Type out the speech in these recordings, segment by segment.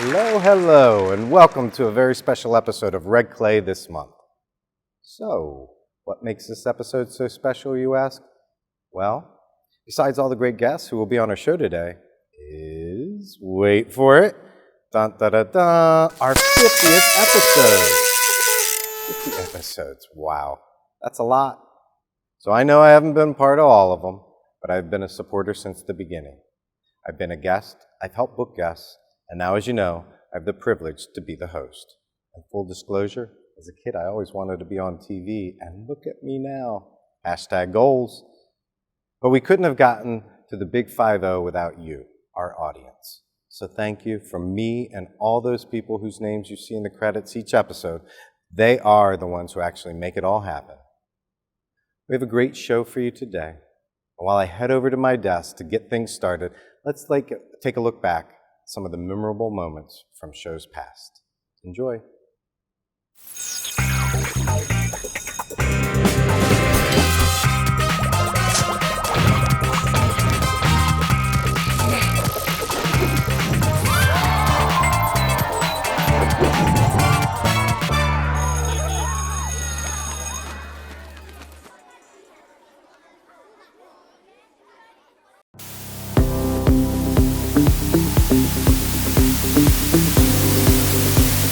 Hello, hello, and welcome to a very special episode of Red Clay this month. So, what makes this episode so special, you ask? Well, besides all the great guests who will be on our show today, is, wait for it, dun, dun, dun, dun, our 50th episode. 50 episodes, wow, that's a lot. So I know I haven't been part of all of them, but I've been a supporter since the beginning. I've been a guest, I've helped book guests, and now, as you know, I have the privilege to be the host. And full disclosure, as a kid, I always wanted to be on TV, and look at me now. Hashtag goals. But we couldn't have gotten to the big 5-0 without you, our audience. So thank you from me and all those people whose names you see in the credits each episode. They are the ones who actually make it all happen. We have a great show for you today. And while I head over to my desk to get things started, let's take a look back at some of the memorable moments from shows past. Enjoy.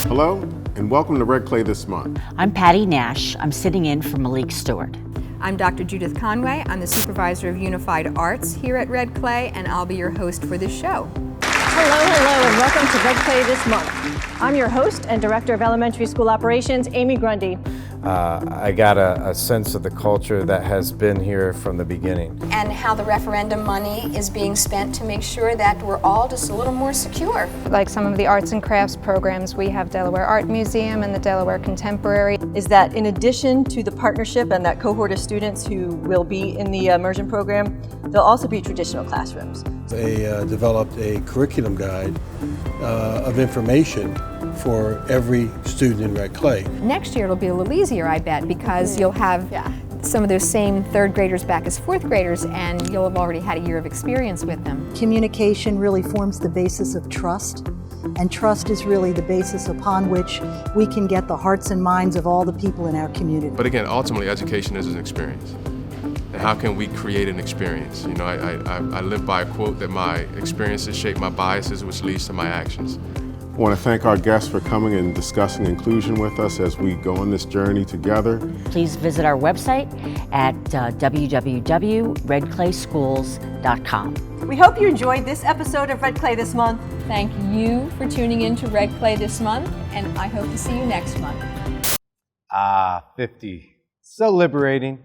Hello, and welcome to Red Clay this month. I'm Patty Nash. I'm sitting in for Malik Stewart. I'm Dr. Judith Conway. I'm the Supervisor of Unified Arts here at Red Clay, and I'll be your host for this show. Hello, and welcome to Red Clay this month. I'm your host and Director of Elementary School Operations, Amy Grundy. I got a sense of the culture that has been here from the beginning. And how the referendum money is being spent to make sure that we're all just a little more secure. Like some of the arts and crafts programs, we have Delaware Art Museum and the Delaware Contemporary. Is that in addition to the partnership and that cohort of students who will be in the immersion program, there'll also be traditional classrooms. They developed a curriculum guide of information for every student in Red Clay. Next year it'll be a little easier, I bet, because you'll have some of those same third graders back as fourth graders, and you'll have already had a year of experience with them. Communication really forms the basis of trust, and trust is really the basis upon which we can get the hearts and minds of all the people in our community. But again, ultimately, education is an experience. And how can we create an experience? You know, I live by a quote that my experiences shape my biases, which leads to my actions. I want to thank our guests for coming and discussing inclusion with us as we go on this journey together. Please visit our website at www.redclayschools.com. We hope you enjoyed this episode of Red Clay this month. Thank you for tuning in to Red Clay this month, and I hope to see you next month. 50. So liberating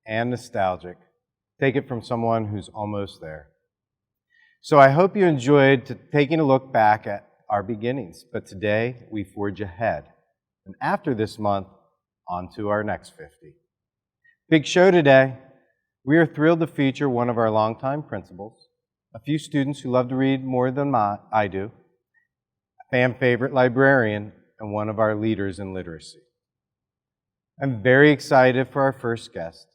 and nostalgic. Take it from someone who's almost there. So I hope you enjoyed taking a look back at our beginnings, but today we forge ahead. And after this month, on to our next 50. Big show today. We are thrilled to feature one of our longtime principals, a few students who love to read more than I do, a fan favorite librarian, and one of our leaders in literacy. I'm very excited for our first guest.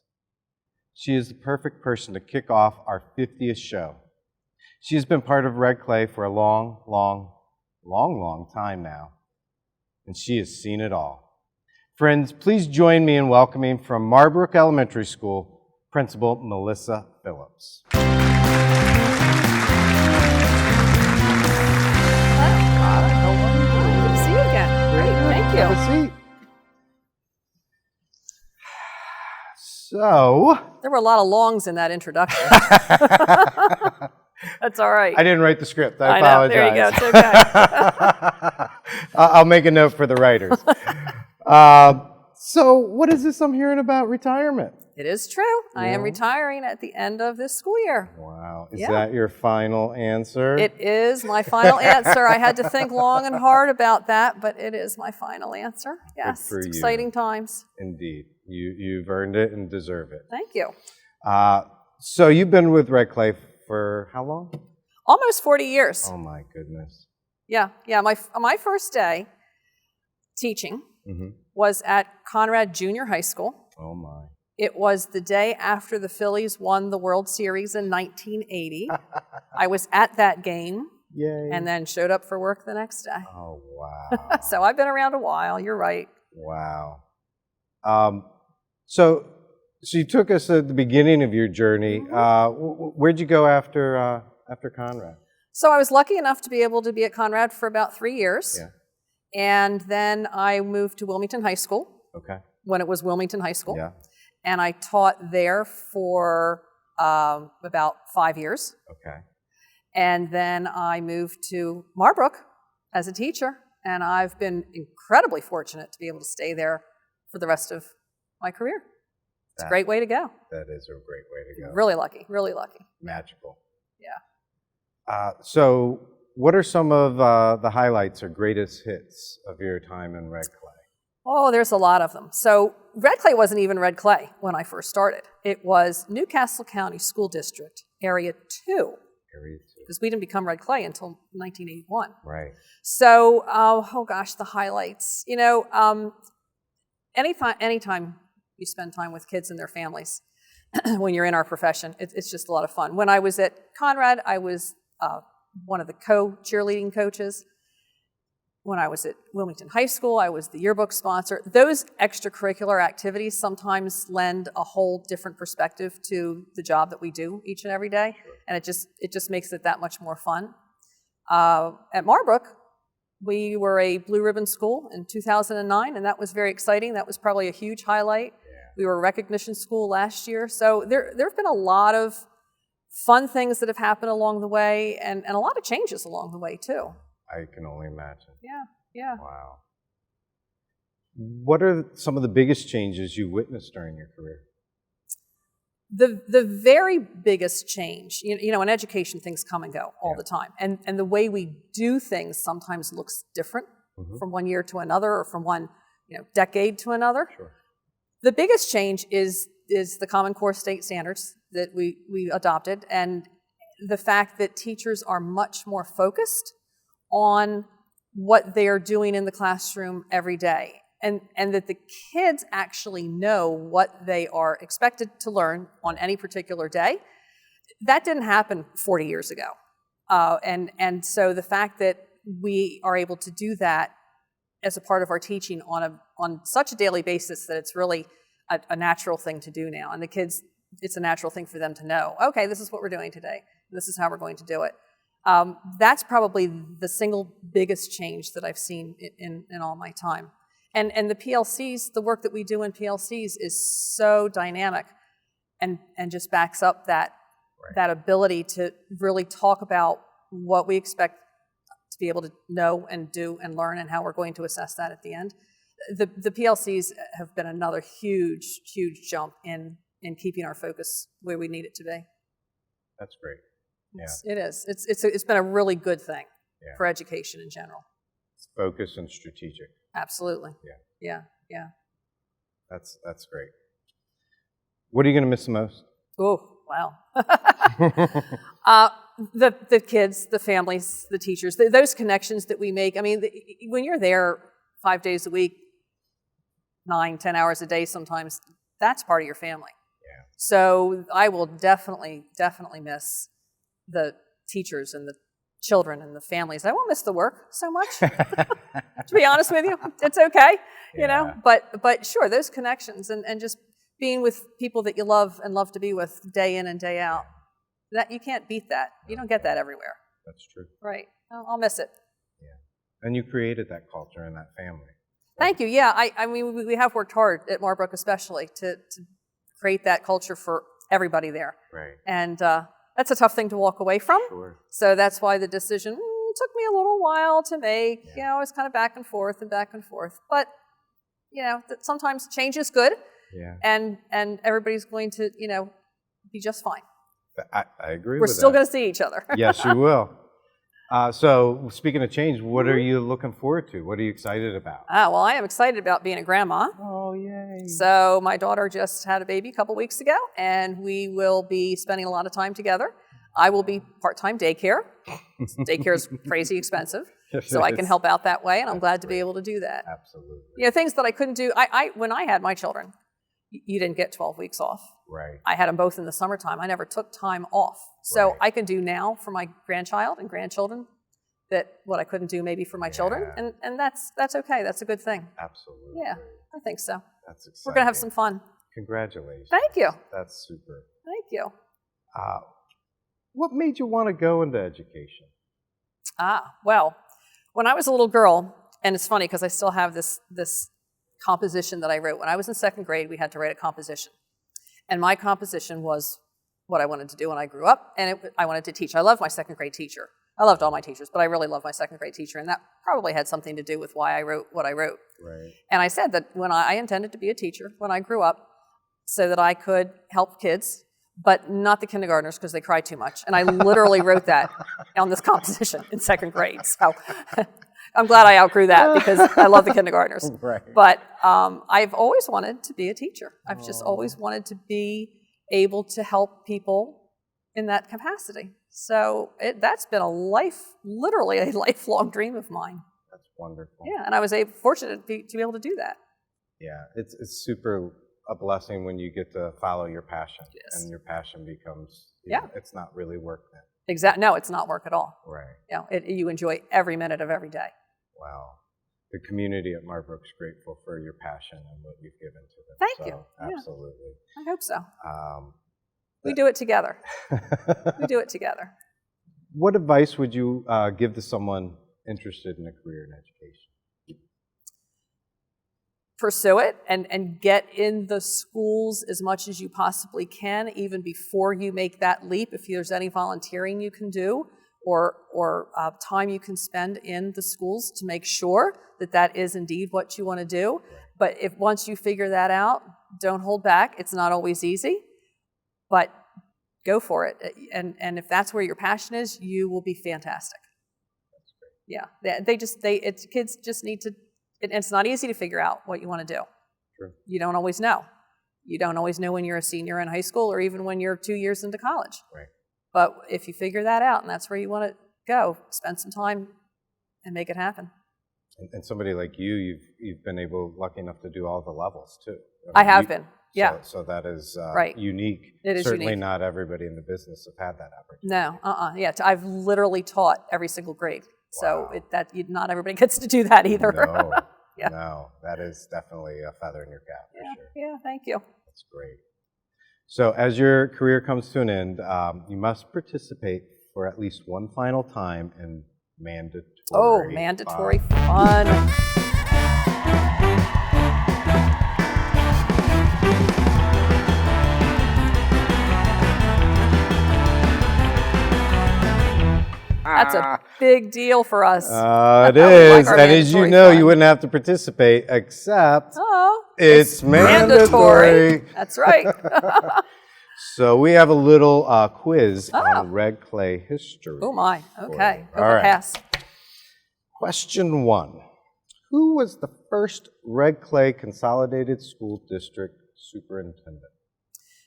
She is the perfect person to kick off our 50th show. She has been part of Red Clay for a long time now, and she has seen it all. Friends, please join me in welcoming from Marbrook Elementary School, Principal Melissa Phillips. Good to see you again. Great, thank you. Have a seat. So, there were a lot of longs in that introduction. That's all right. I didn't write the script. I know. apologize. There you go. It's okay. I'll make a note for the writers. So, what is this I'm hearing about retirement? It is true. I am retiring at the end of this school year. Wow. Is that your final answer? It is my final answer. I had to think long and hard about that, but it is my final answer. Yes, it's exciting times. Indeed. You've earned it and deserve it. Thank you. So you've been with Red Clay for how long? Almost 40 years. Oh my goodness. Yeah. My first day teaching was at Conrad Junior High School. Oh my. It was the day after the Phillies won the World Series in 1980. I was at that game. Yay. And then showed up for work the next day. Oh, wow. So I've been around a while, you're right. Wow. So you took us at the beginning of your journey. Where'd you go after Conrad? So I was lucky enough to be able to be at Conrad for about 3 years. Yeah. And then I moved to Wilmington High School. Okay. When it was Wilmington High School. Yeah. And I taught there for about 5 years. Okay. And then I moved to Marbrook as a teacher. And I've been incredibly fortunate to be able to stay there for the rest of my career. It's a great way to go. That is a great way to go. Really lucky, really lucky. Magical. Yeah. So what are some of the highlights or greatest hits of your time in Red Clay? Oh, there's a lot of them. So Red Clay wasn't even Red Clay when I first started. It was Newcastle County School District, Area 2. Area 2. Because we didn't become Red Clay until 1981. Right. So, oh gosh, the highlights. You know, anytime you spend time with kids and their families, when you're in our profession, it's just a lot of fun. When I was at Conrad, I was one of the co-cheerleading coaches. When I was at Wilmington High School, I was the yearbook sponsor. Those extracurricular activities sometimes lend a whole different perspective to the job that we do each and every day, and it just makes it that much more fun. At Marbrook, we were a blue ribbon school in 2009, and that was very exciting. That was probably a huge highlight. Yeah. We were a recognition school last year, so there have been a lot of fun things that have happened along the way, and a lot of changes along the way too. I can only imagine. Yeah. Wow. What are some of the biggest changes you witnessed during your career? The very biggest change, you know, in education, things come and go all the time. And the way we do things sometimes looks different from one year to another or from one decade to another. Sure. The biggest change is the Common Core state standards that we adopted, and the fact that teachers are much more focused on what they are doing in the classroom every day, and that the kids actually know what they are expected to learn on any particular day. That didn't happen 40 years ago. And so the fact that we are able to do that as a part of our teaching on such a daily basis that it's really a natural thing to do now. And the kids, it's a natural thing for them to know, okay, this is what we're doing today. This is how we're going to do it. That's probably the single biggest change that I've seen in all my time. And the PLCs, the work that we do in PLCs is so dynamic and just backs up that ability to really talk about what we expect to be able to know and do and learn and how we're going to assess that at the end. The PLCs have been another huge, huge jump in keeping our focus where we need it to be. That's great. It is. It's been a really good thing for education in general. It's focused and strategic. Absolutely. Yeah. That's great. What are you going to miss the most? Oh, wow. The kids, the families, the teachers, those connections that we make. I mean, when you're there 5 days a week, 9-10 hours a day sometimes, that's part of your family. Yeah. So I will definitely miss the teachers and the children and the families. I won't miss the work so much. To be honest with you, it's okay, you know. But sure, those connections and just being with people that you love and love to be with day in and day out. That you can't beat that. You don't get that everywhere. That's true. Right. I'll miss it. Yeah. And you created that culture and that family. Thank you. Yeah. I mean, we have worked hard at Marbrook especially to create that culture for everybody there. Right. And that's a tough thing to walk away from. Sure. So that's why the decision took me a little while to make. Yeah. You know, I was kind of back and forth. But, you know, sometimes change is good. Yeah. And everybody's going to, you know, be just fine. I agree with that. We're still going to see each other. Yes, you will. So speaking of change, what are you looking forward to? What are you excited about? Well, I am excited about being a grandma. Oh, yay. So my daughter just had a baby a couple weeks ago, and we will be spending a lot of time together. I will be part-time daycare. Daycare is crazy expensive, so I can help out that way, and I'm glad to be able to do that. Absolutely. You know, things that I couldn't do. When I had my children, you didn't get 12 weeks off. Right. I had them both in the summertime. I never took time off. So I can do now for my grandchild and grandchildren what I couldn't do maybe for my children, and that's okay. That's a good thing. Absolutely. Yeah, I think so. That's exciting. We're gonna have some fun. Congratulations. Thank you. That's super. Thank you. What made you want to go into education? Well, when I was a little girl, and it's funny because I still have this composition that I wrote. When I was in 2nd grade, we had to write a composition. And my composition was what I wanted to do when I grew up, and I wanted to teach. I loved my 2nd grade teacher. I loved all my teachers, but I really loved my 2nd grade teacher, and that probably had something to do with why I wrote what I wrote. Right. And I said that when I intended to be a teacher when I grew up so that I could help kids, but not the kindergartners because they cry too much. And I literally wrote that on this composition in 2nd grade. So I'm glad I outgrew that because I love the kindergartners. Right. But I've always wanted to be a teacher. I've just always wanted to be able to help people in that capacity. So that's been literally a lifelong dream of mine. That's wonderful. Yeah, and I was fortunate to be able to do that. Yeah, it's super a blessing when you get to follow your passion, and your passion becomes, it's not really work then. Exactly. No, it's not work at all. Right. You enjoy every minute of every day. Wow. The community at Marbrook's grateful for your passion and what you've given to them. Thank you. Absolutely. I hope so. We do it together. We do it together. What advice would you give to someone interested in a career in education? Pursue it and get in the schools as much as you possibly can, even before you make that leap. If there's any volunteering you can do or time you can spend in the schools to make sure that that is indeed what you want to do. But if once you figure that out, don't hold back. It's not always easy, but go for it. And if that's where your passion is, you will be fantastic. Yeah, kids just need to. It's not easy to figure out what you want to do. Sure. You don't always know. You don't always know when you're a senior in high school or even when you're 2 years into college. Right. But if you figure that out and that's where you want to go, spend some time and make it happen. And somebody like you've been lucky enough to do all the levels too. I have been. Yeah. So that is right. Unique. It is Certainly unique. Not everybody in the business have had that opportunity. No. Yeah. I've literally taught every single grade. Wow. So not everybody gets to do that either. No. Yeah. No, that is definitely a feather in your cap for sure. Yeah, thank you. That's great. So as your career comes to an end, you must participate for at least one final time in mandatory fun. That's a big deal for us. It is. And as you know, you wouldn't have to participate except it's mandatory. That's right. So we have a little quiz on red clay history. Oh my. Okay. All right. Pass. Question 1. Who was the first red clay consolidated school district superintendent?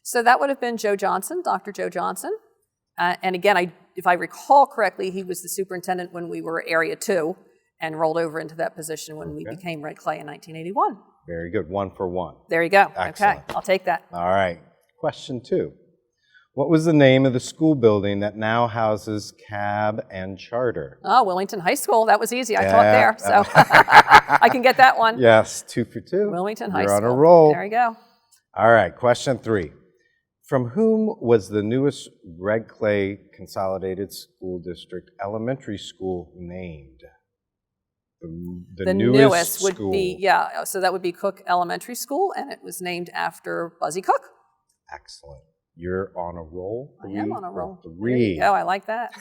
So that would have been Joe Johnson, Dr. Joe Johnson. And again, if I recall correctly, he was the superintendent when we were Area 2 and rolled over into that position when we became Red Clay in 1981. Very good. 1 for 1. There you go. Excellent. Okay, I'll take that. All right. Question 2. What was the name of the school building that now houses CAB and Charter? Oh, Wilmington High School. That was easy. I taught there, so I can get that one. Yes, 2 for 2. Wilmington High You're School. on a roll. There you go. All right. Question 3. From whom was the newest Red Clay Consolidated School District elementary school named? The newest would school. be, so that would be Cook Elementary School, and it was named after Buzzy Cook. Excellent. You're on a roll. I am on a roll. 3. There you go. I like that.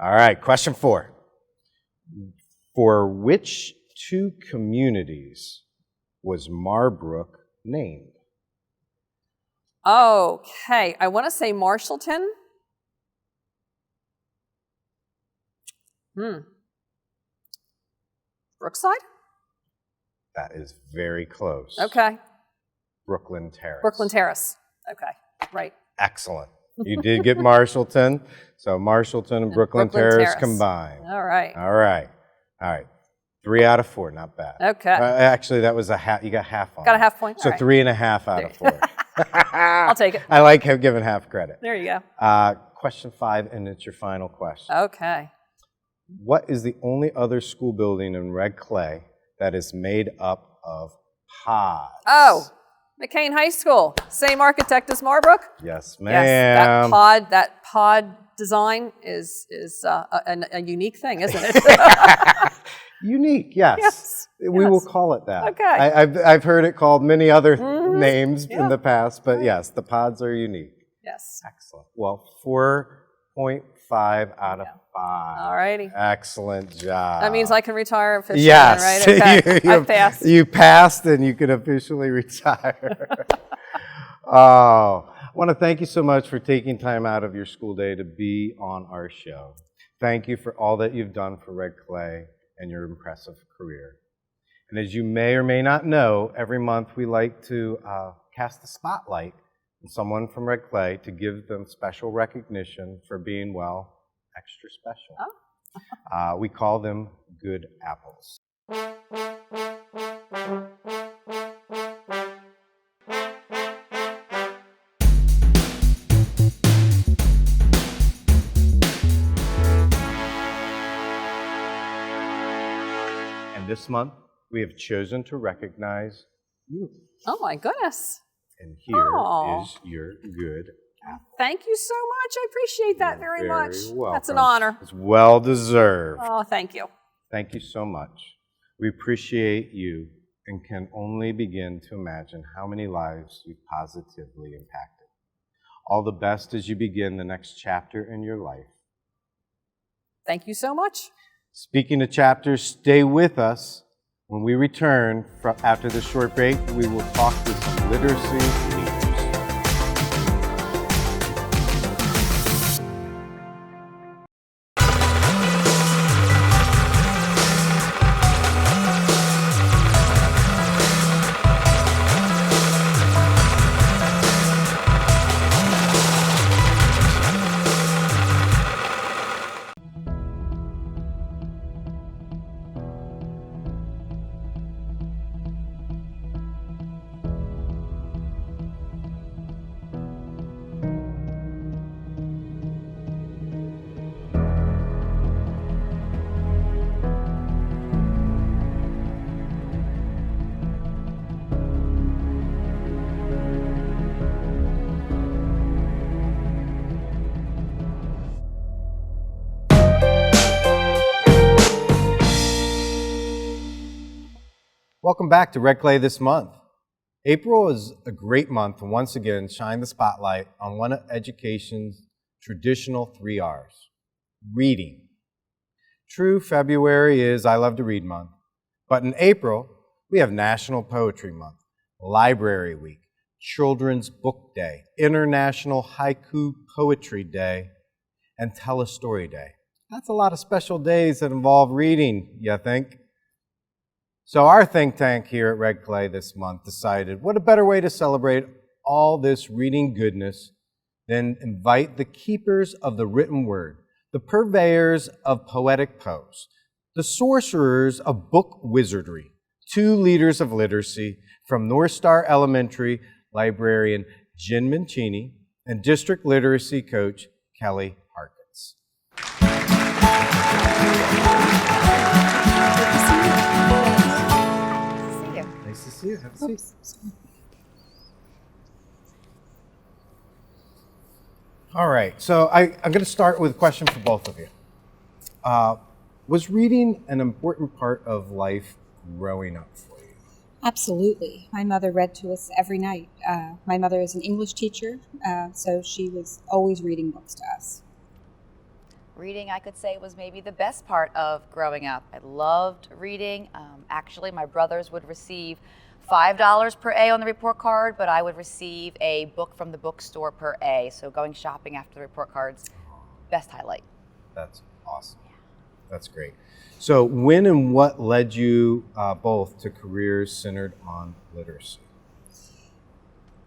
All right. Question 4. For which 2 communities was Marbrook named? Okay, I want to say Marshallton. Brookside? That is very close. Okay. Brooklyn Terrace. Brooklyn Terrace. Okay, right. Excellent. You did get Marshallton. So Marshallton and Brooklyn Terrace combined. All right. All right. All right. 3 out of 4, not bad. Okay. Actually, that was you got half on. Got a half point. So 3.5 out of 4. I'll take it. I like giving half credit. There you go. Question 5, and it's your final question. Okay. What is the only other school building in red clay that is made up of pods? Oh, McKean High School. Same architect as Marbrook? Yes, ma'am. Yes, that pod design is a unique thing, isn't it? Unique, yes. Yes, We will call it that. Okay. I've heard it called many other names in the past, but yes, the pods are unique. Yes. Excellent. Well, 4.5 out of 5. All righty. Excellent job. That means I can retire officially, yes. then, right? Okay. you, I passed. You passed and you can officially retire. Oh, I want to thank you so much for taking time out of your school day to be on our show. Thank you for all that you've done for Red Clay and your impressive career. And as you may or may not know, every month we like to cast the spotlight on someone from Red Clay to give them special recognition for being, well, extra special. Oh. We call them good apples. And this month, we have chosen to recognize you. Oh my goodness. And here Oh. is your good apple. Thank you so much. I appreciate that very much. Welcome. That's an honor. It's well deserved. Oh, thank you. Thank you so much. We appreciate you and can only begin to imagine how many lives you've positively impacted. All the best as you begin the next chapter in your life. Thank you so much. Speaking of chapters, stay with us. When we return after this short break, we will talk to some literacy leaders. Welcome back to Red Clay this month. April is a great month to once again shine the spotlight on one of education's traditional 3 R's, reading. True, February is I Love to Read month, but in April, we have National Poetry Month, Library Week, Children's Book Day, International Haiku Poetry Day, and Tell a Story Day. That's a lot of special days that involve reading, you think? So our think tank here at Red Clay this month decided what a better way to celebrate all this reading goodness than invite the keepers of the written word, the purveyors of poetic prose, the sorcerers of book wizardry, 2 leaders of literacy from North Star Elementary librarian Jen Minchini and district literacy coach Kelli Harkins. Nice to see you. Have a seat. All right, so I'm going to start with a question for both of you. Was reading an important part of life growing up for you? Absolutely. My mother read to us every night. My mother is an English teacher, so she was always reading books to us. Reading, I could say, was maybe the best part of growing up. I loved reading. Actually, my brothers would receive $5 per A on the report card, but I would receive a book from the bookstore per A. So going shopping after the report cards, best highlight. That's awesome. That's great. So when and what led you both to careers centered on literacy?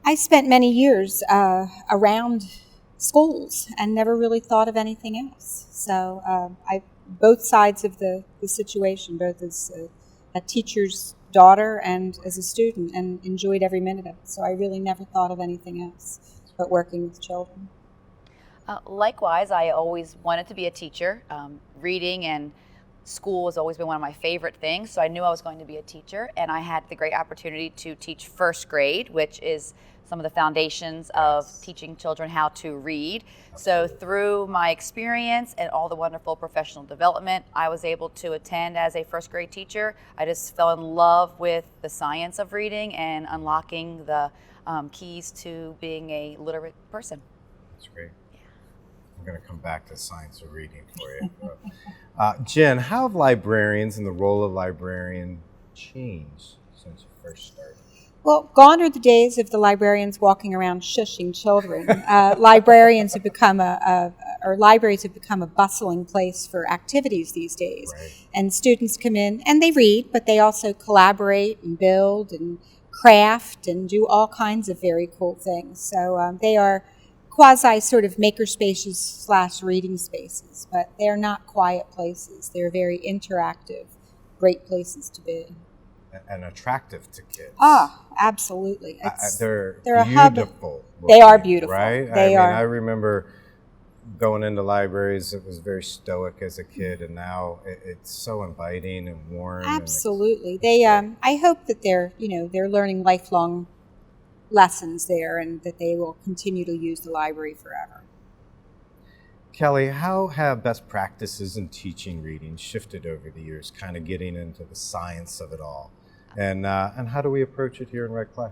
I spent many years around schools and never really thought of anything else. So both sides of the situation, both as a teacher's daughter and as a student, and enjoyed every minute of it. So I really never thought of anything else but working with children. Likewise, I always wanted to be a teacher. Reading and school has always been one of my favorite things, so I knew I was going to be a teacher, and I had the great opportunity to teach first grade, which is some of the foundations of teaching children how to read. So through my experience and all the wonderful professional development I was able to attend as a first grade teacher, I just fell in love with the science of reading and unlocking the keys to being a literate person. That's great. I'm going to come back to science of reading for you. Jen, how have librarians and the role of librarian changed since you first started? Well, gone are the days of the librarians walking around shushing children. Librarians have become or libraries have become a bustling place for activities these days. Right. And students come in and they read, but they also collaborate and build and craft and do all kinds of very cool things. So they are quasi sort of maker spaces / reading spaces, but they're not quiet places. They're very interactive, great places to be. And attractive to kids. Ah, absolutely. They're a hub. beautiful. They are beautiful. Right? They are. I remember going into libraries, it was very stoic as a kid, and now it's so inviting and warm. Absolutely. They I hope that they're learning lifelong lessons there, and that they will continue to use the library forever. Kelli, how have best practices in teaching reading shifted over the years, kind of getting into the science of it all? And how do we approach it here in Red Clay?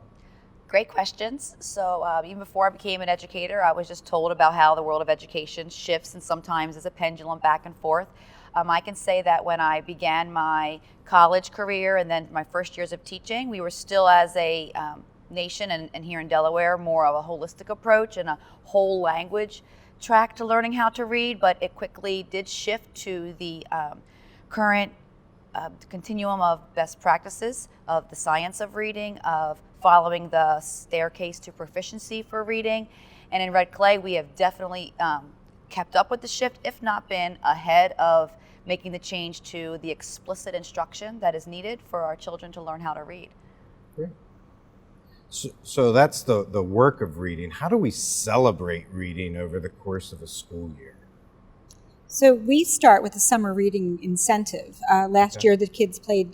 Great questions. So even before I became an educator, I was just told about how the world of education shifts and sometimes is a pendulum back and forth. I can say that when I began my college career and then my first years of teaching, we were still as a nation and here in Delaware more of a holistic approach and a whole language track to learning how to read, but it quickly did shift to the current continuum of best practices of the science of reading, of following the staircase to proficiency for reading. And in Red Clay, we have definitely kept up with the shift, if not been ahead of making the change to the explicit instruction that is needed for our children to learn how to read. Great. So that's the work of reading. How do we celebrate reading over the course of a school year? So we start with a summer reading incentive. Last year the kids played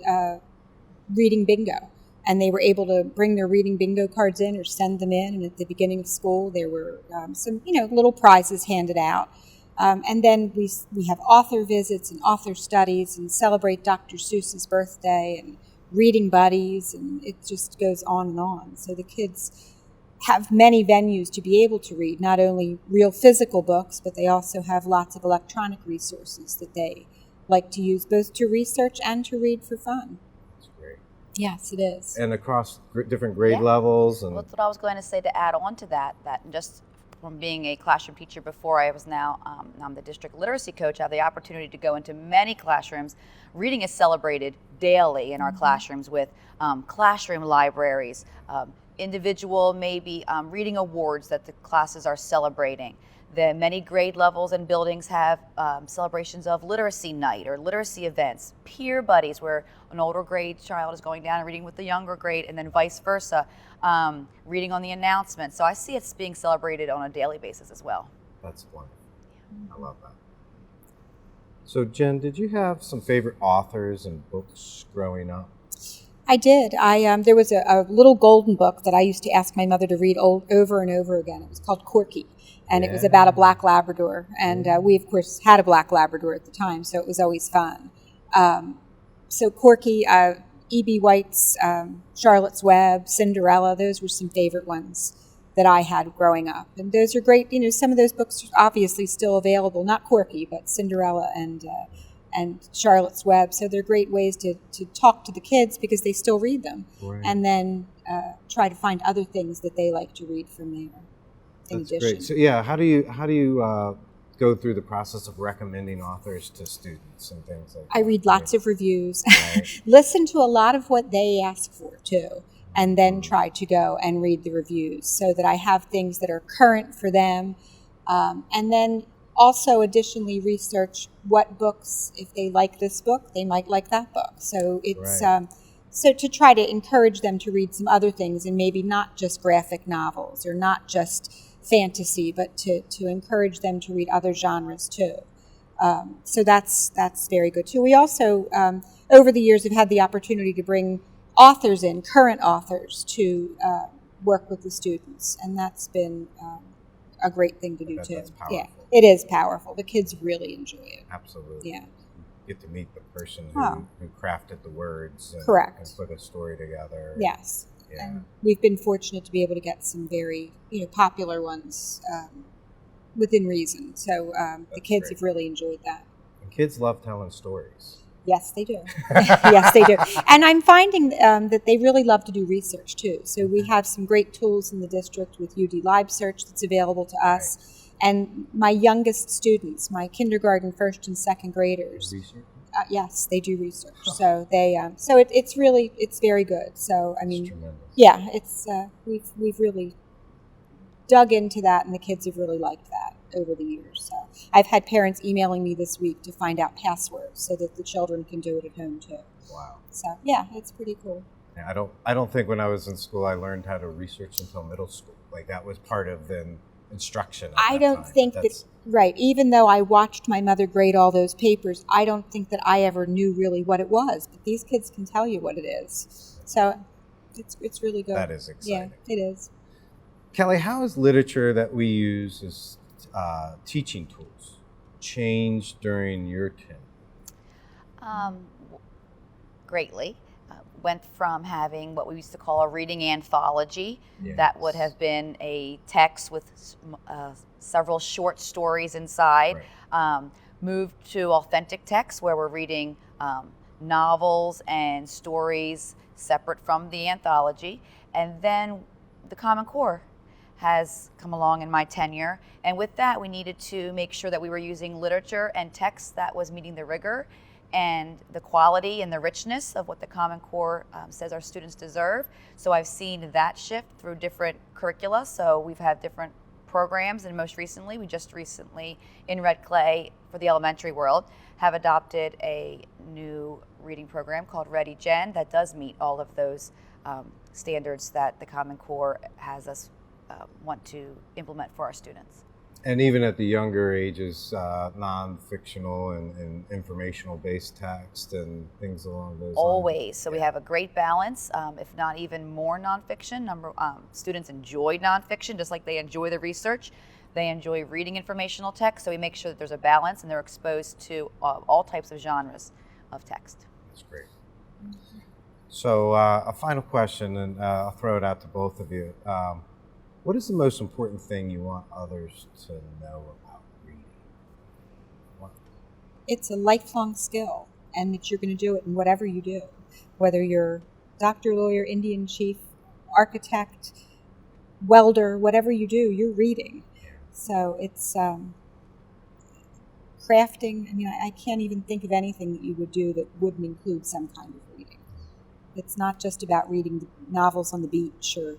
reading bingo, and they were able to bring their reading bingo cards in or send them in, and at the beginning of school there were some little prizes handed out. And then we have author visits and author studies and celebrate Dr. Seuss's birthday and reading buddies, and it just goes on and on. So the kids have many venues to be able to read, not only real physical books, but they also have lots of electronic resources that they like to use both to research and to read for fun. That's great. Yes, it is. And across different grade levels. And Well, that's what I was going to say to add on to that just from being a classroom teacher before, I was now I'm the district literacy coach. I have the opportunity to go into many classrooms. Reading is celebrated daily in our classrooms with classroom libraries, individual maybe reading awards that the classes are celebrating. The many grade levels and buildings have celebrations of literacy night or literacy events, peer buddies where an older grade child is going down and reading with the younger grade, and then vice versa, reading on the announcement. So I see it's being celebrated on a daily basis as well. That's wonderful. I love that. So Jen, did you have some favorite authors and books growing up? I did. There was a little golden book that I used to ask my mother to read over and over again. It was called Corky, and it was about a black Labrador. And we, of course, had a black Labrador at the time, so it was always fun. So Corky, E.B. White's Charlotte's Web, Cinderella, those were some favorite ones that I had growing up. And those are great. Some of those books are obviously still available, not Corky, but Cinderella and Charlotte's Web. So they're great ways to talk to the kids because they still read them. Right. And then try to find other things that they like to read from there. That's great. So yeah, how do you go through the process of recommending authors to students and things like that? I read lots of reviews, right. Listen to a lot of what they ask for too, and then try to go and read the reviews so that I have things that are current for them, and then also additionally research what books, if they like this book, they might like that book. So it's right. So to try to encourage them to read some other things and maybe not just graphic novels or not just fantasy, but to encourage them to read other genres too. So that's very good too. We also, over the years, have had the opportunity to bring authors in, current authors, to work with the students, and that's been a great thing to do too. That's powerful. Yeah, it is powerful. The kids really enjoy it. Absolutely. Yeah. Get to meet the person Oh. who crafted the words and, Correct. and put a story together. Yes. Yeah. And we've been fortunate to be able to get some very, popular ones within reason. So the kids have really enjoyed that. And kids love telling stories. Yes, they do. Yes, they do. And I'm finding that they really love to do research too. So we have some great tools in the district with UD Live Search that's available to us. Right. And my youngest students, my kindergarten, first and second graders, yes, they do research. So they, it's very good. So I mean, yeah, it's we've really dug into that, and the kids have really liked that over the years. So I've had parents emailing me this week to find out passwords so that the children can do it at home too. Wow. So yeah, it's pretty cool. Yeah, I don't think when I was in school I learned how to research until middle school. Like that was part of the instruction. I don't think that, right, even though I watched my mother grade all those papers, I don't think that I ever knew really what it was. But these kids can tell you what it is. So it's really good. That is exciting. Yeah, it is. Kelli, how has literature that we use as teaching tools changed during your tenure? Greatly. Went from having what we used to call a reading anthology. Yes. That would have been a text with several short stories inside. Right. Moved to authentic text where we're reading novels and stories separate from the anthology. And then the Common Core has come along in my tenure. And with that, we needed to make sure that we were using literature and text that was meeting the rigor and the quality and the richness of what the Common Core says our students deserve. So I've seen that shift through different curricula. So we've had different programs, and most recently, we just recently in Red Clay for the elementary world have adopted a new reading program called Ready Gen that does meet all of those standards that the Common Core has us want to implement for our students. And even at the younger ages, non-fictional and informational-based text and things along those lines. Always. So we have a great balance, if not even more nonfiction. Students enjoy nonfiction just like they enjoy the research. They enjoy reading informational text, so we make sure that there's a balance and they're exposed to all types of genres of text. That's great. So a final question, and I'll throw it out to both of you. What is the most important thing you want others to know about reading? It's a lifelong skill, and that you're going to do it in whatever you do, whether you're doctor, lawyer, Indian chief, architect, welder, whatever you do, you're reading. So it's crafting. I mean, I can't even think of anything that you would do that wouldn't include some kind of reading. It's not just about reading novels on the beach or...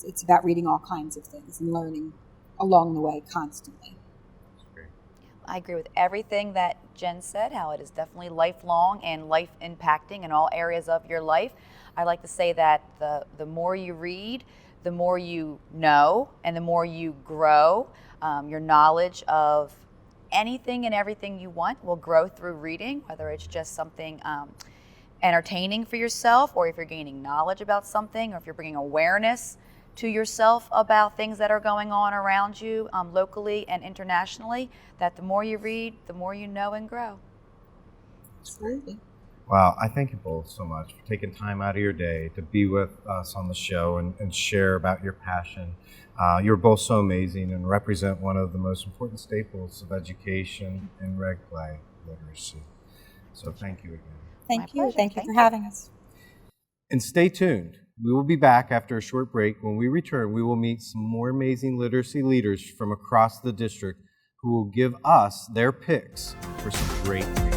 It's about reading all kinds of things and learning along the way constantly. I agree with everything that Jen said, how it is definitely lifelong and life impacting in all areas of your life. I like to say that the more you read, the more you know, and the more you grow. Your knowledge of anything and everything you want will grow through reading, whether it's just something entertaining for yourself, or if you're gaining knowledge about something, or if you're bringing awareness to yourself about things that are going on around you locally and internationally, that the more you read, the more you know and grow. Absolutely. Well, I thank you both so much for taking time out of your day to be with us on the show and share about your passion. You're both so amazing and represent one of the most important staples of education in Red Clay, literacy. So thank you again. Thank you. Thank you for having us. And stay tuned. We will be back after a short break. When we return, we will meet some more amazing literacy leaders from across the district who will give us their picks for some great reads.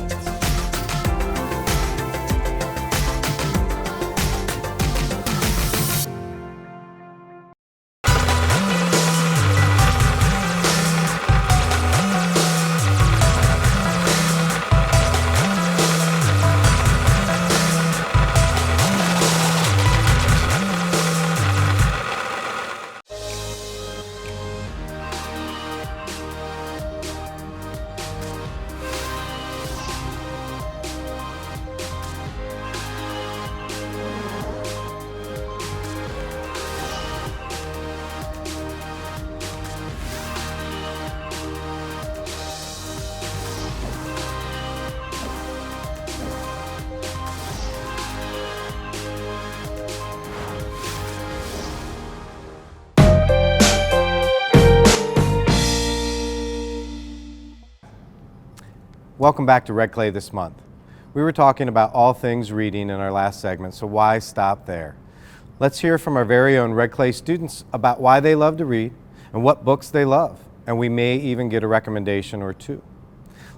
Welcome back to Red Clay this month. We were talking about all things reading in our last segment, so why stop there? Let's hear from our very own Red Clay students about why they love to read and what books they love, and we may even get a recommendation or two.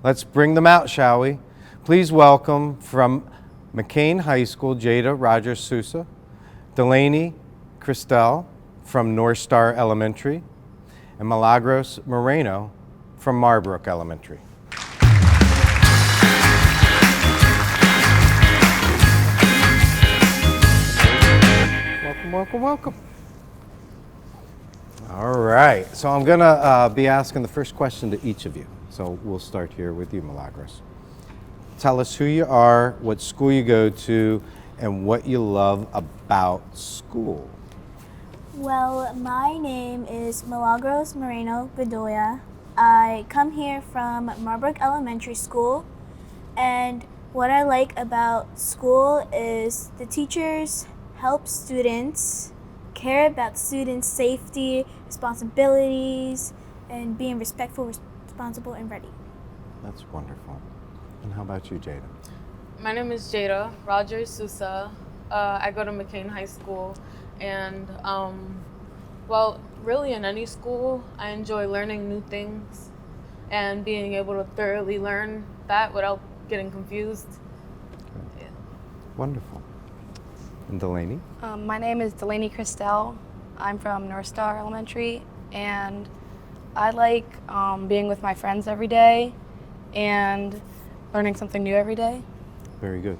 Let's bring them out, shall we? Please welcome from McKean High School, Jada Rogers Sousa, Delaney Christel from North Star Elementary, and Milagros Moreno from Marbrook Elementary. Welcome, welcome, welcome. All right, so I'm gonna be asking the first question to each of you. So we'll start here with you, Milagros. Tell us who you are, what school you go to, and what you love about school. Well, my name is Milagros Moreno Bedoya. I come here from Marbrook Elementary School, and what I like about school is the teachers help students, care about students' safety, responsibilities, and being respectful, responsible, and ready. That's wonderful. And how about you, Jada? My name is Jada Rogers Sousa. I go to McKean High School, and well, really in any school, I enjoy learning new things and being able to thoroughly learn that without getting confused. Yeah. Wonderful. And Delaney? My name is Delaney Christel. I'm from North Star Elementary, and I like being with my friends every day and learning something new every day. Very good.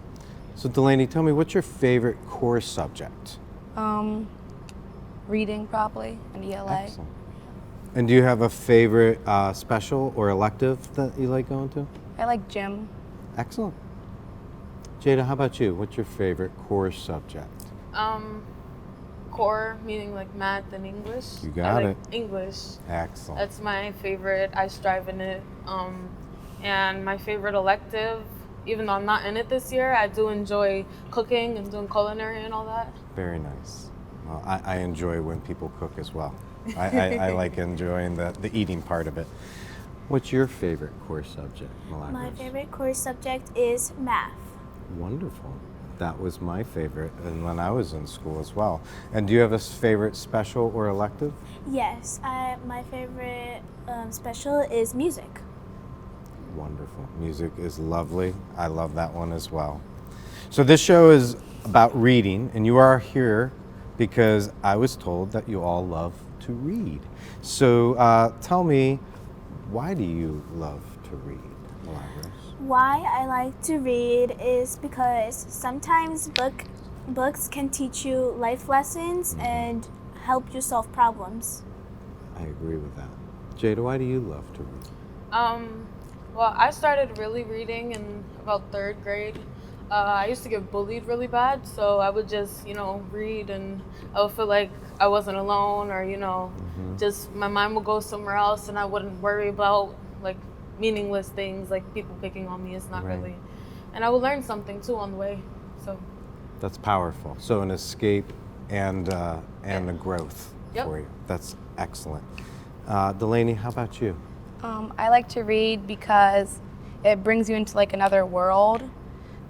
So Delaney, tell me, what's your favorite core subject? Reading, probably, and ELA. Excellent. And do you have a favorite special or elective that you like going to? I like gym. Excellent. Jada, how about you? What's your favorite core subject? Core, meaning like math and English. You got I it. like English. Excellent. That's my favorite. I strive in it. And my favorite elective, even though I'm not in it this year, I do enjoy cooking and doing culinary and all that. Very nice. Well, I enjoy when people cook as well. I like enjoying the eating part of it. What's your favorite core subject, Milagros? My favorite core subject is math. Wonderful. That was my favorite and when I was in school as well. And do you have a favorite special or elective? Yes, my favorite special is music. Wonderful. Music is lovely. I love that one as well. So this show is about reading, and you are here because I was told that you all love to read. So tell me, why do you love to read, Milagros? Why I like to read is because sometimes books can teach you life lessons and help you solve problems. I agree with that. Jada, why do you love to read? Well, I started really reading in about 3rd grade. I used to get bullied really bad, so I would just, read, and I would feel like I wasn't alone, or, just my mind would go somewhere else, and I wouldn't worry about, like, meaningless things, like people picking on me. It's not really. And I would learn something, too, on the way, so. That's powerful. So an escape and a growth for you. That's excellent. Delaney, how about you? I like to read because it brings you into like another world,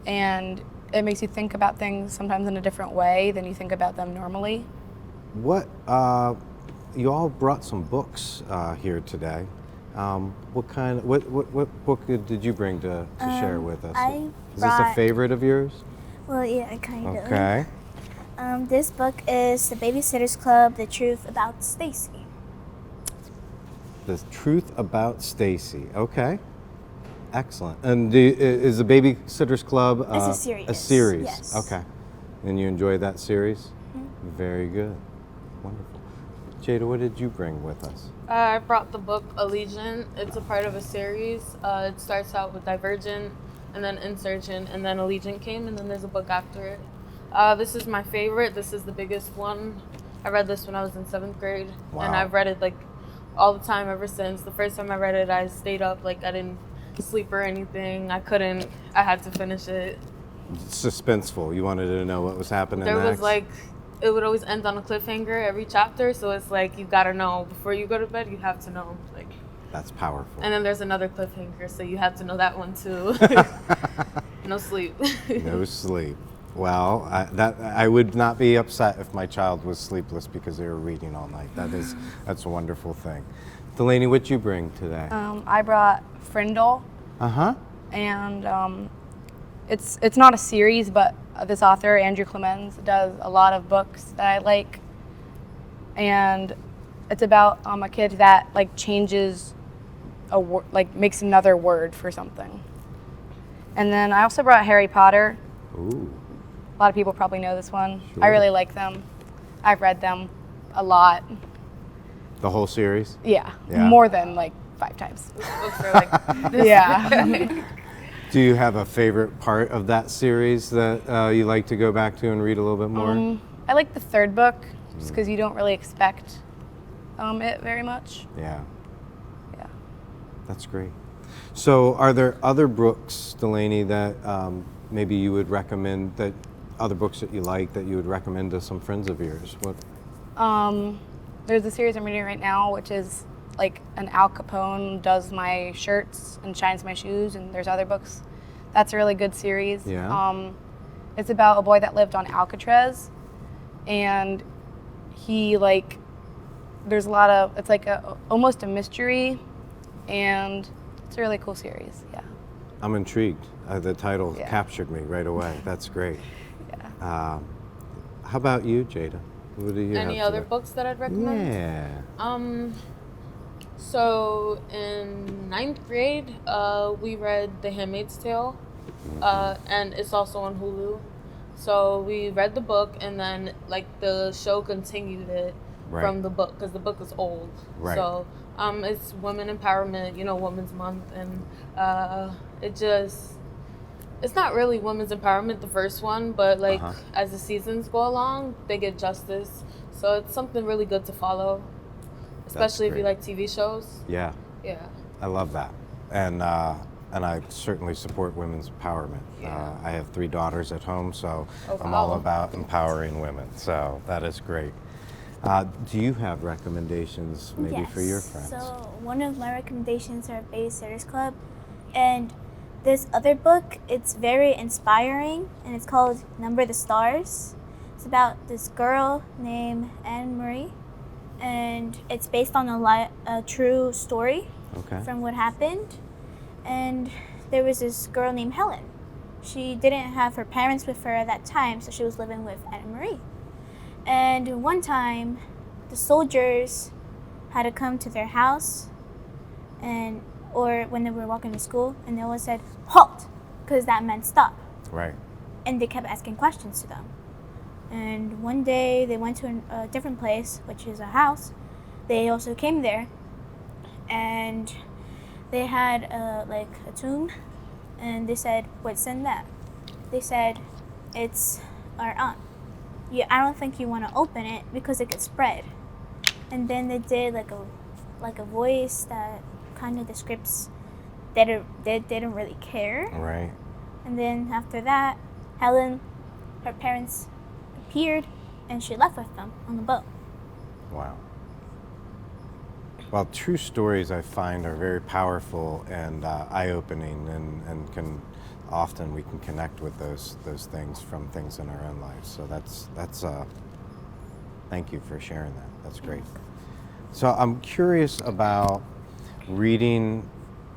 and it makes you think about things sometimes in a different way than you think about them normally. What you all brought some books here today. What book did you bring to share with us? Is this a favorite of yours? Well, yeah, kind of. Okay. This book is The Babysitter's Club: The Truth About Stacy. The Truth About Stacy. Okay. Excellent. And is the Babysitter's Club It's a series. A series? Yes. Okay. And you enjoyed that series? Mm-hmm. Very good. Wonderful. Jada, what did you bring with us? I brought the book Allegiant. It's a part of a series. It starts out with Divergent, and then Insurgent, and then Allegiant came, and then there's a book after it. This is my favorite. This is the biggest one. I read this when I was in 7th grade, and I've read it like all the time ever since. The first time I read it, I stayed up, like I didn't sleep or anything. I had to finish it. Suspenseful. You wanted to know what was happening next? There was like, it would always end on a cliffhanger every chapter, so it's like you gotta know before you go to bed. You have to know, like. That's powerful. And then there's another cliffhanger, so you have to know that one too. No sleep. No sleep. Well, I would not be upset if my child was sleepless because they were reading all night. That's a wonderful thing. Delaney, what'd you bring today? I brought Frindle. Uh-huh. And it's not a series, but this author, Andrew Clemens, does a lot of books that I like. And it's about a kid that like changes a word, like makes another word for something. And then I also brought Harry Potter. Ooh. A lot of people probably know this one. Sure. I really like them. I've read them a lot. The whole series? Yeah. More than like 5 times. Books are like this. Yeah. Do you have a favorite part of that series that you like to go back to and read a little bit more? I like the 3rd book, just because you don't really expect it very much. Yeah. Yeah. That's great. So are there other books, Delaney, that maybe you would recommend, that other books that you like that you would recommend to some friends of yours? What? There's a series I'm reading right now, which is like an Al Capone does my shirts and shines my shoes, and there's other books. That's a really good series. Yeah. It's about a boy that lived on Alcatraz, and he like, there's a lot of, it's like almost a mystery, and it's a really cool series. Yeah. I'm intrigued. The title captured me right away. That's great. Yeah. How about you, Jada? What do you have Any other today? books that I'd recommend? Yeah. So in 9th grade, we read The Handmaid's Tale, and it's also on Hulu. So we read the book, and then like the show continued it from the book, because the book is old. Right. So it's women empowerment, Women's Month, and it's not really women's empowerment, the first one, but like as the seasons go along, they get justice. So it's something really good to follow, especially if you like TV shows. Yeah. Yeah. I love that. And I certainly support women's empowerment. Yeah. I have 3 daughters at home, so Oh, I'm wow. all about empowering women. So that is great. Do you have recommendations maybe for your friends? So one of my recommendations are Babysitters Club, and this other book, it's very inspiring, and it's called Number the Stars. It's about this girl named Anne Marie, and it's based on a true story from what happened. And there was this girl named Helen. She didn't have her parents with her at that time, so she was living with Anne Marie. And one time, the soldiers had to come to their house, or when they were walking to school, and they always said, "Halt," because that meant stop. Right. And they kept asking questions to them. And one day they went to a different place, which is a house. They also came there, and they had a tomb, and they said, "What's in that?" They said, "It's our aunt. I don't think you want to open it because it could spread." And then they did like a voice that kind of describes that they didn't really care. Right. And then after that, Helen, her parents appeared, and she left with them on the boat. Wow. Well, true stories I find are very powerful and eye-opening, and can often we can connect with those things from things in our own lives. So that's thank you for sharing that. That's great. So I'm curious about reading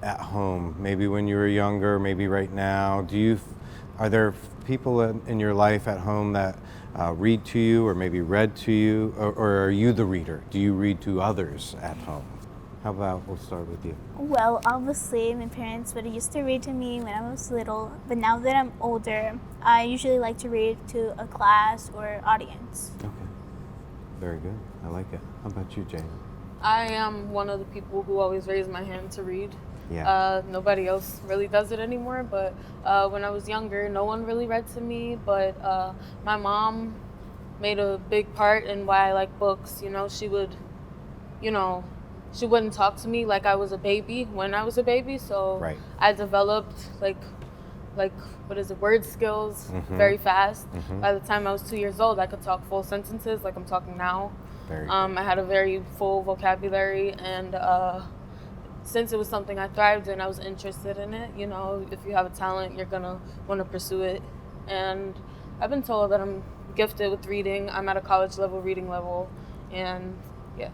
at home, maybe when you were younger, maybe right now. Are there people in your life at home that read to you, or maybe read to you, or are you the reader? Do you read to others at home? How about we'll start with you? Well, obviously, my parents would used to read to me when I was little, but now that I'm older, I usually like to read to a class or audience. Okay. Very good. I like it. How about you, Jane? I am one of the people who always raise my hand to read. Yeah. Nobody else really does it anymore, but when I was younger, no one really read to me, but my mom made a big part in why I like books. She would, she wouldn't talk to me like I was a baby when I was a baby, so right. I developed word skills very fast. By the time I was 2 years old, I could talk full sentences like I'm talking now. I had a very full vocabulary, and since it was something I thrived in, I was interested in it. You know, if you have a talent, you're gonna want to pursue it. And I've been told that I'm gifted with reading. I'm at a college level reading level, and yeah.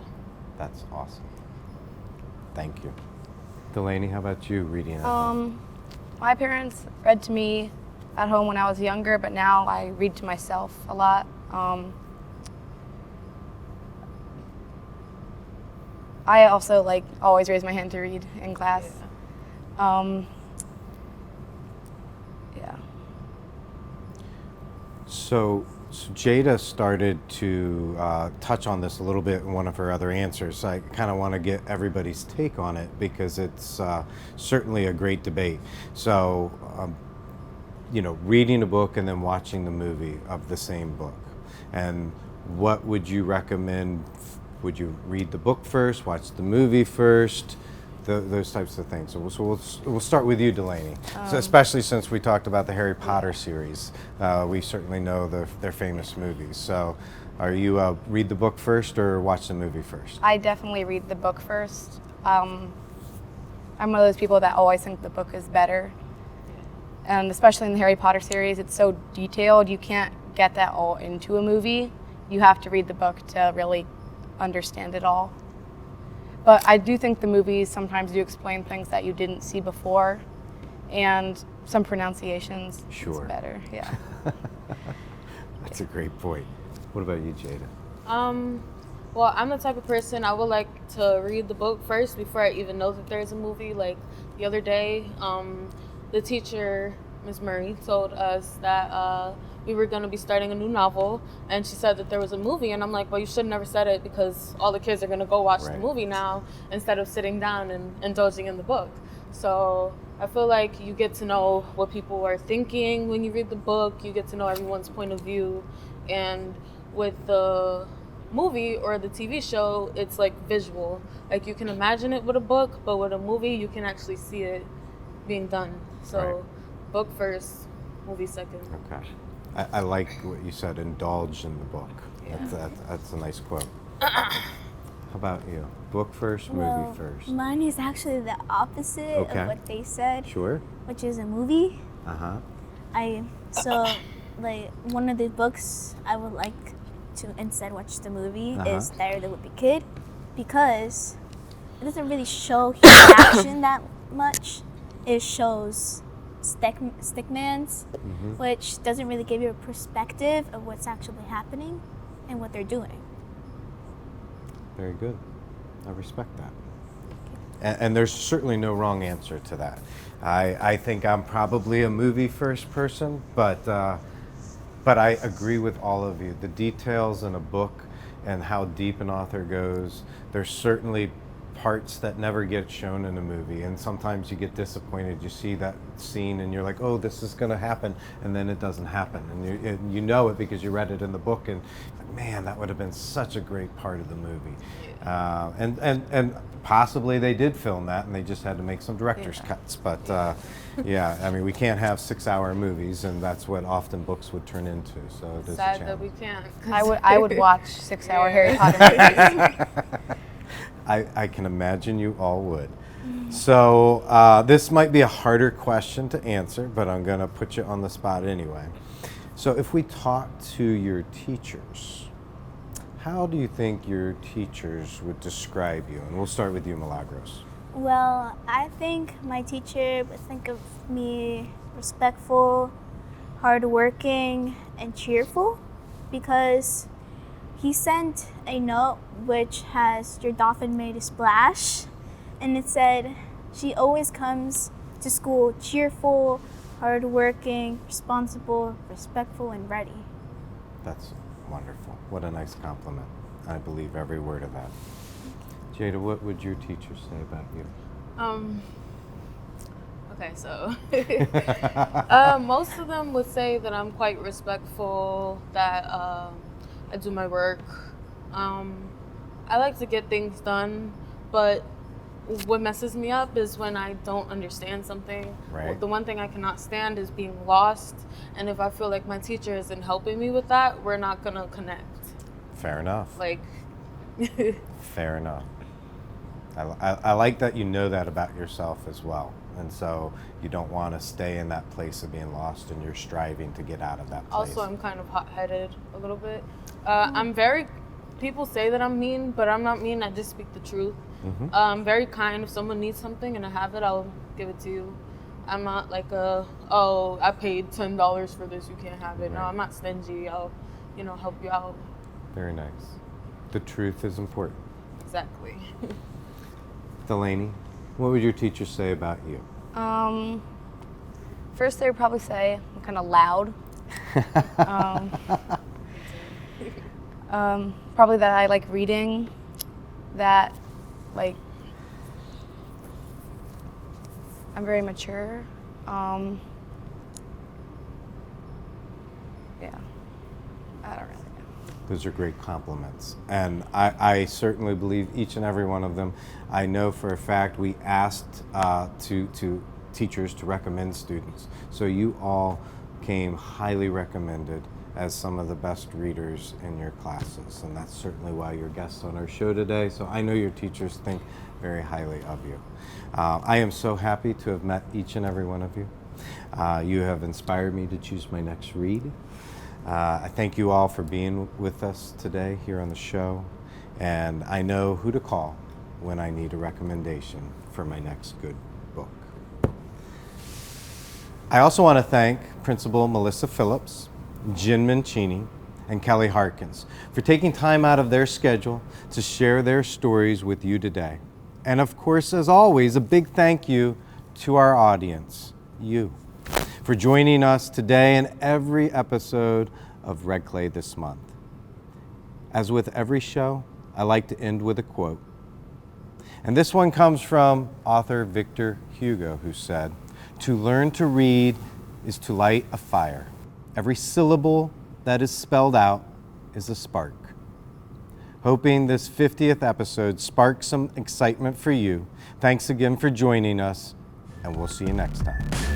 That's awesome. Thank you. Delaney, how about you reading at home? My parents read to me at home when I was younger, but now I read to myself a lot. I also always raise my hand to read in class. Yeah. So Jada started to touch on this a little bit in one of her other answers. I kind of want to get everybody's take on it because it's certainly a great debate. So, you know, reading a book and then watching the movie of the same book. And what would you recommend? Would you read the book first, watch the movie first? Those types of things. So we'll start with you, Delaney. So especially since we talked about the Harry Potter series, we certainly know their famous movies. So, are you read the book first or watch the movie first? I definitely read the book first. I'm one of those people that always think the book is better, and especially in the Harry Potter series, it's so detailed. You can't get that all into a movie. You have to read the book to really understand it all. But I do think the movies sometimes do explain things that you didn't see before, and some pronunciations is better. Yeah. That's a great point. What about you, Jada? Well, I'm the type of person, I would like to read the book first before I even know that there's a movie. Like the other day, the teacher, Ms. Murray, told us that we were going to be starting a new novel, and she said that there was a movie, and I'm like, well, you should have never said it because all the kids are going to go watch the movie now instead of sitting down and indulging in the book. So I feel like you get to know what people are thinking when you read the book. You get to know everyone's point of view, and with the movie or the TV show, it's like visual. Like you can imagine it with a book, but with a movie, you can actually see it being done. So book first, movie second. Okay. I like what you said, indulge in the book. Yeah. That's a nice quote. How about you? Book first, movie first? Mine is actually the opposite of what they said. Sure. Which is a movie. Uh-huh. One of the books I would like to instead watch the movie is Diary of the Wimpy Kid, because it doesn't really show human action that much. It shows stickmans, which doesn't really give you a perspective of what's actually happening and what they're doing. Very good. I respect that. And there's certainly no wrong answer to that. I think I'm probably a movie first person, but I agree with all of you. The details in a book and how deep an author goes, there's certainly parts that never get shown in a movie, and sometimes you get disappointed. You see that scene and you're like, oh, this is going to happen, and then it doesn't happen, and you know it because you read it in the book, and man, that would have been such a great part of the movie. And possibly they did film that and they just had to make some director's cuts, but yeah, I mean, we can't have 6-hour movies, and that's what often books would turn into, so it is sad a that we challenge. can't. I would watch 6-hour Harry Potter movies. I can imagine you all would. So this might be a harder question to answer, but I'm going to put you on the spot anyway. So if we talk to your teachers, how do you think your teachers would describe you? And we'll start with you, Milagros. Well, I think my teacher would think of me respectful, hardworking, and cheerful, because he sent a note which has your dolphin made a splash, and it said, she always comes to school cheerful, hardworking, responsible, respectful, and ready. That's wonderful. What a nice compliment. I believe every word of that. Jada, what would your teacher say about you? Okay, so most of them would say that I'm quite respectful, that I do my work. I like to get things done, but what messes me up is when I don't understand something. Right. The one thing I cannot stand is being lost, and if I feel like my teacher isn't helping me with that, we're not gonna connect. Fair enough. Like, fair enough. I like that you know that about yourself as well. And so you don't want to stay in that place of being lost, and you're striving to get out of that place. Also, I'm kind of hot-headed a little bit. People say that I'm mean, but I'm not mean. I just speak the truth. I'm very kind. If someone needs something and I have it, I'll give it to you. I'm not like I paid $10 for this, you can't have it. No, I'm not stingy. I'll, help you out. Very nice. The truth is important. Exactly. Delaney, what would your teachers say about you? First, they would probably say I'm kind of loud. Probably that I like reading, that like I'm very mature. Yeah, I don't really know. Those are great compliments. And I certainly believe each and every one of them. I know for a fact we asked to teachers to recommend students. So you all came highly recommended as some of the best readers in your classes. And that's certainly why you're guests on our show today. So I know your teachers think very highly of you. I am so happy to have met each and every one of you. You have inspired me to choose my next read. I thank you all for being with us today here on the show. And I know who to call when I need a recommendation for my next good book. I also want to thank Principal Melissa Phillips, Jen Minchini, and Kelli Harkins for taking time out of their schedule to share their stories with you today. And of course, as always, a big thank you to our audience, you, for joining us today in every episode of Red Clay this month. As with every show, I like to end with a quote. And this one comes from author Victor Hugo, who said, "To learn to read is to light a fire. Every syllable that is spelled out is a spark." Hoping this 50th episode sparks some excitement for you. Thanks again for joining us, and we'll see you next time.